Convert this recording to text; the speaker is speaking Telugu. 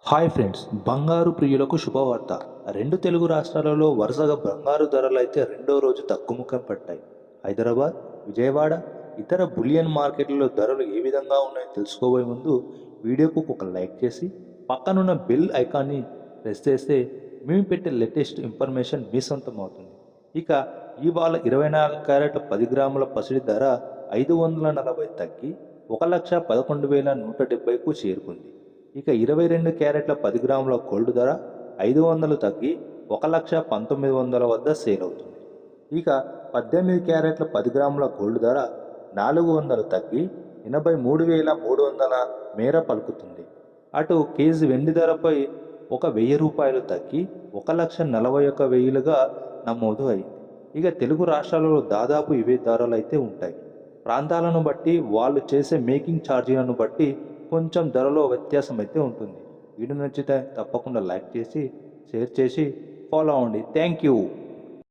హాయ్ ఫ్రెండ్స్, బంగారు ప్రియులకు శుభవార్త. రెండు తెలుగు రాష్ట్రాలలో వరుసగా బంగారు ధరలు అయితే రెండో రోజు తగ్గుముఖం పట్టాయి. హైదరాబాద్, విజయవాడ, ఇతర బులియన్ మార్కెట్లలో ధరలు ఏ విధంగా ఉన్నాయో తెలుసుకోబోయే ముందు వీడియోకు ఒక లైక్ చేసి పక్కనున్న బెల్ ఐకాన్ని ప్రెస్ చేస్తే మేము పెట్టే లేటెస్ట్ ఇన్ఫర్మేషన్ మీ సొంతం అవుతుంది. ఇక ఇవాళ 24 క్యారెట్ల 10 గ్రాముల పసిడి ధర 540 తగ్గి 1,11,170కు చేరుకుంది. ఇక 22 క్యారెట్ల 10 గ్రాముల గోల్డ్ ధర 500 తగ్గి 1,19,00 వద్ద సేల్ అవుతుంది. ఇక 18 క్యారెట్ల 10 గ్రాముల గోల్డ్ ధర 400 తగ్గి 83,300 మేర పలుకుతుంది. అటు కేజీ వెండి ధరపై ₹1,000 తగ్గి 1,41,000గా నమోదు అయింది. ఇక తెలుగు రాష్ట్రాలలో దాదాపు ఇవే ధరలు అయితే ఉంటాయి. ప్రాంతాలను బట్టి వాళ్ళు చేసే మేకింగ్ ఛార్జీలను బట్టి కొంచెం ధరలో వ్యత్యాసం అయితే ఉంటుంది. వీడియో నచ్చితే తప్పకుండా లైక్ చేసి షేర్ చేసి ఫాలో అవ్వండి. Thank you.